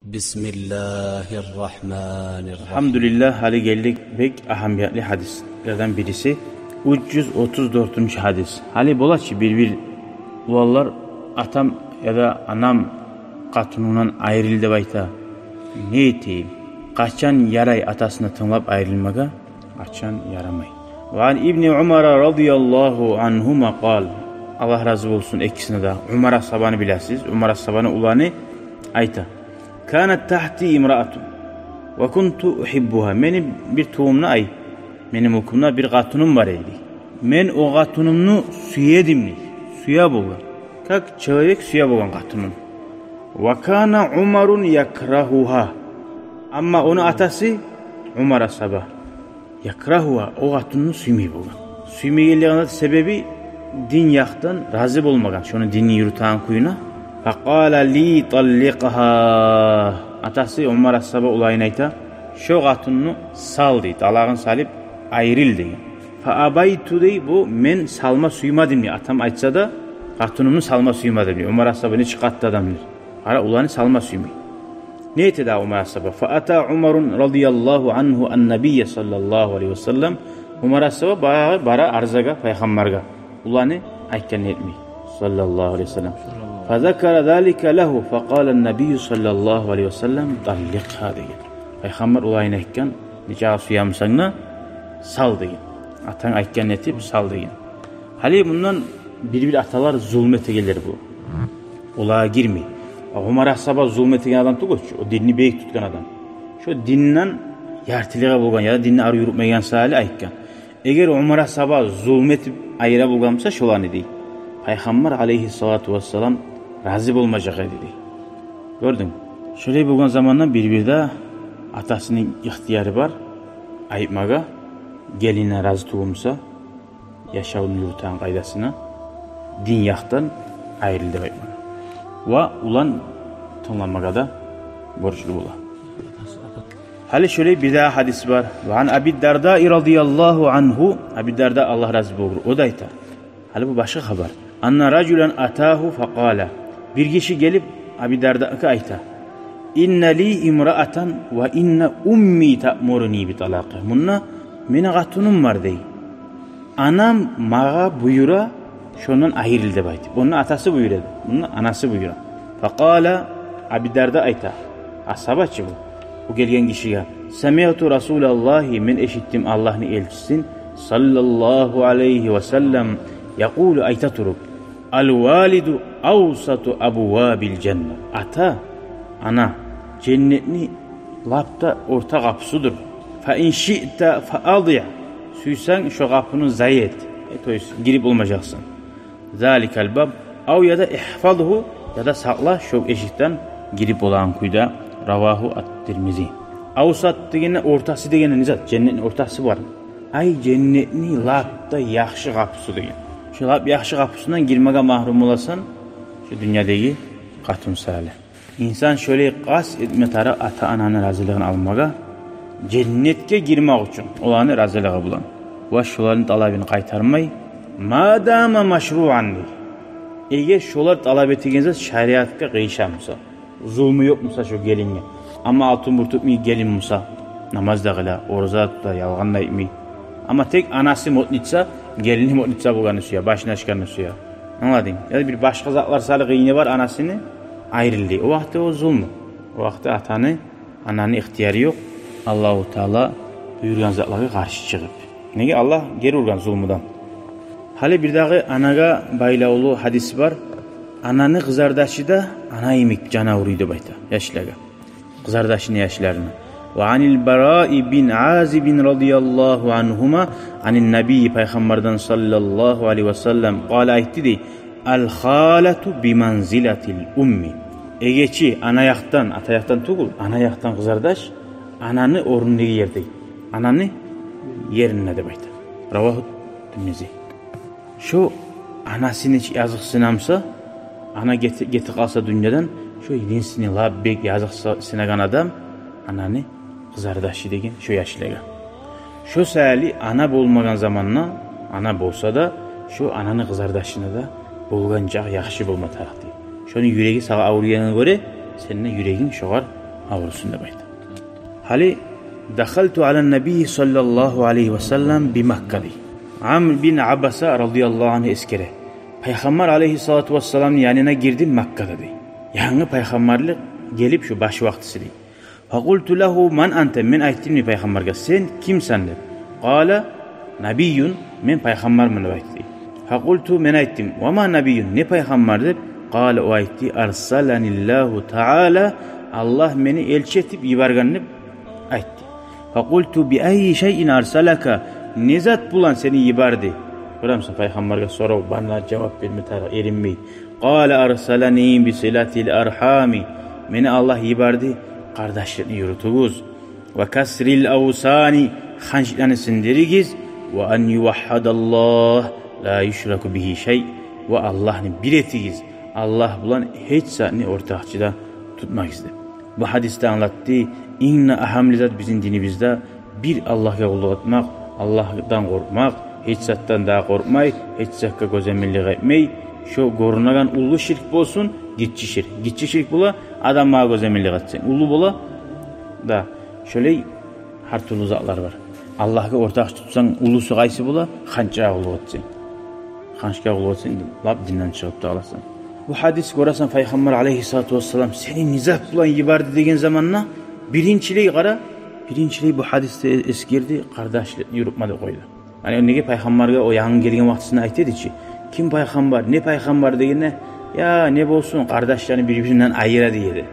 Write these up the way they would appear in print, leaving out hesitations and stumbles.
Bismillahirrahmanirrahim. Elhamdülillah, hali geldik pek ahamiyetli hadislerden birisi. 334. hadis. Hali bola ki bir ulallar atam ya da anam katunundan ayrıldı bayta. Ne eteyim? Kaçan yaray atasını tınlap ayrılmaga, kaçan yaramay. Ve an İbni Umar radıyallahu anhuma kal. Allah razı olsun ikisine de. Umar as-Sabanı biləsiniz. Umar as-Sabanı ulanı ayta. Kanat tahti imraatun ve kuntu uhibbuha. Benim bir tohumna ay. Benim okumda bir katunum var idi. Men o katunumnu suya bulgan. Kak человек suya bulgan katunum. Ve kana Umarun yakrahuha. Ama onun atası Umar as-Sabah. Yakrahuha. O katununu suymay bulgan. Suymay geldiğinde sebebi din yaktan razı olmagan. Şunu dini yürüten kuyuna. Faqala li talliqha. Atası Umar as-Sabah olayını ayta. Şu katununu sal deydi. Talağın salip ayrıl deydi. Fa abaytu deydi. Bu men salma suymadım diye. Atam aytsa da katununu salma suymadım diye. Umar as-Sabah ne çıkarttı adam bilir. Ara ulanı salma suymay. Ne etti daha Umar as-Sabah? Fa ata Umarun radıyallahu anhu an-nabiyye sallallahu aleyhi ve sellem. Umar as-Sabah bara arzaga peygamberga. Ulanı aytken etmey. Sallallahu aleyhi ve sellem. فذكر ذلك له فقال النبي صلى الله عليه وسلم طلقها degan. Peygamber olayını aytgan, nikah suyamsangna sal degan. Atan aytgan etip sal degan. Hali bundan bir atalar zulmet egeler bu. Olağa girmey. Umar as-Sabah zulmet egen adam tuğuç. O dinini beyik tutgan adam. Şu dinnan yartiliğe bulgan ya da dinini arı yürütmegen sali aytgan. Eğer Umar as-Sabah zulmetip ayıra bulgansa şolanı değil. Peygamber aleyhissalatu vesselam razı olmayacak dedi. Gördün. Şöyle bulgan zamandan bir atasının ihtiyarı var. Ayıpmaga geline razı tuğumsa yaşavını yürüten kaydasına din yaktan ayrıldı ayıpmaga. Ve ulan tonlanmaga da borçlu ola. Hali şöyle bir daha hadis var. Ve an Abi Darda radıyallahu anhu. Abi Darda Allah razı olur. O da ayta. Hali bu başka haber. Anna raculen atahu faqala. Bir kişi gelip Abi Darda'ya ayta. İnne li imra'atan ve inne ummi ta'muruni bi talaqi. Bununla mene katunum var dey. Anam mağa buyura şondan ayrıldı baydı. Bunun atası buyuradı. Bunun anası buyura. Faqala Abi Darda ayta. Ashabatçı bu. Bu gelgen kişiye. Semi'tu Rasulallahi men eşittim Allah'ın elçisin sallallahu aleyhi ve sellem yaqulu ayta turup. Al-validu avsatu abwabil cennet. Ata, ana cennetni lapta orta kapısıdır. Fa in şi'te fa adi'. Suysan şu kapının zayi et. Girip olmayacaksın. Zalikal bab av ya da ihfazhu ya da sakla şu eşikten girip olan kuyda. Ravahu at-Tirmizi. Avsat degene ortası degene nizat. Cennetin ortası var. Ay cennetni lapta yaxşı kapısı degen. Şu yaxşı kapısından girmeye mahrum olasan şu dünyadaki katun sali. İnsan şöyle qas etme tara ata ananın razılığını almaga cennetke girmek için olanı razılığı bulan. Ve şuların talabını kaytarmay madama maşru'an değil. Eğer şular talab ettiğinizde şariatka kıyışamsa, zulmü yok musa şu gelinge. Ama altın burtupmi gelin musa, namaz da kıla, orza tuta, yalgan da etmeyi. Ama tek anası mutnitsa, gelini mutnitsa bulganı suya, başına çıkanı suya. Anladın? Ya da bir başka zatlar salı kıyını var anasını ayrıldı. O vakti o zulmü. O vakti atanı, ananın ihtiyarı yok. Allahu Teala buyurgan zatlara karşı çıkıp. Nege Allah geri urgan zulmüden. Hali bir daha anaga baylaulu hadis var. Ananı kızardaşı da ana yemek cana uğruydu bayta. Yaşlaga. Kızardaşını yaşlarına. وعن البراء بن عازب رضي الله عنهما عن النبي Peygamberden sallallahu aleyhi ve sellem قال aytti الخالة بمنزلة الأم. Egeçi anayaktan, atayaktan tuğul, anayaktan kızardaş, ananı orunduğu yerde. Ananı yerine de bayta. Ravahu Tirmizi. Şu anasını yazık sınamsa, ana geti kalsa dünyadan, şu idinsini labbek yazık sınagan adam, ananı kızardaşı degen şu yaşlıga. Şu sali ana bolmagan zamanla ana bolsa da şu ananı kızardaşını da bolganca yaxşı bolma taraktı. Şunun yüreği sağa avurganına göre senin yüreğin şoğar avurusunda baydı. Hali dakhaltu ala nebi sallallahu aleyhi ve sellem bi Mekka'di. Amr bin Abbas'a radıyallahu anh eskere. Peygamber aleyhissalatu vesselam'ın yanına girdim Mekka'da dey. Yani peygamberlik gelip şu baş vaktisi dey. Fakultu lehu man ante, men ayttim mi peygamberge, sen kimsen dedi. Kale nabiyyun, men peygamber mi aytti. Fakultu, men ayttim ve ma nabiyyun, ne peygamber dedi. Kale o aytti arsalanillahu taala, Allah beni elçi etip yibarganını aytti. Fakultu bi ayyi şeyin arsalaka, ne zat bulan seni yibardi. Buramsa peygamberge soru, bana cevap verme erinmeyi. Kale arsalani bi silatil arhami, beni Allah yibardi kardeşlerini yürütüğüz. Ve kasril avsani, hançlarını sindirigiz. Ve en yuvahhadallah, la yüşraku bihi şey. Ve Allah'ını bir etigiz. Allah bulan hiç saatini ortakçıda tutmak ister. Bu hadiste anlattı. İnne ahamlizat bizim dinimizde bir Allah'a kulluk etmek, Allah'tan korkmak, hiç zattan daha korkmay, hiç zakka gözemellik etmey. Şu korunagan ulu şirk olsun, gitçi şirk. Gitçi şirk bula, adam mağa gözemellik etsin. Ulu bula da şöyle her türlü zatlar var. Allah'a ortak tutsan ulusu qaysı bula, hançağa kulluk etsin. Hançağa kulluk etsin, lab dinden çıkıp da alasın. Bu hadis görürsen Peygamber aleyhissalatu vesselam seni nizah bulan yibardı degen zamanla birinciliği qara, birinciliği bu hadiste eskirdi, kardeşlik yürütmedi koydu. Hani nege Peygamber'e o yanın gelgen vaktisinde aytedi ki, kim peygamber, ne peygamber degene, ya ne bolsun kardeşlerini birbirinden ayıra diyedi.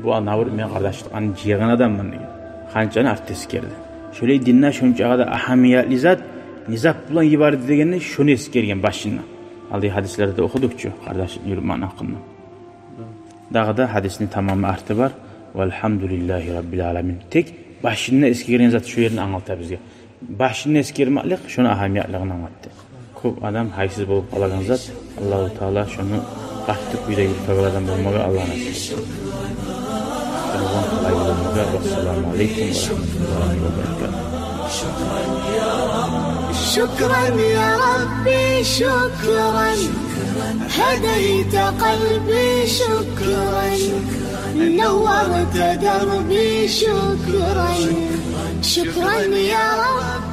Bu anavur men kardeşlik an ciğen adamman degen. Hançanı artist kerdi. Şöyle dinle şunca kadar ahamiyetli zat nizah bulan yibardı degene şunu eskergen başından. Aldığı hadislerde okudukça kardeşlik yürütmen hakkında. Daha da hadisinin tamamı artı var. Velhamdülillahi Rabbil Alemin. Tek başında eskiren zat şu yerini anlattı bizge. Başında eskirmeklik şunu ahamiyetliğini anlattı. Çok adam haysiz bulup alagan zat. Allah-u Teala şunu kattık bir de yurtağılardan bulmağa Allah'a nasip etsin. Allah'ın kolay bulunmağa. Vesselamu aleyküm ve rahmetullahi ve berekatuhu. شكرا يا ربي شكرا هديت قلبي شكرا نورت دربي شكرا شكرا يا رب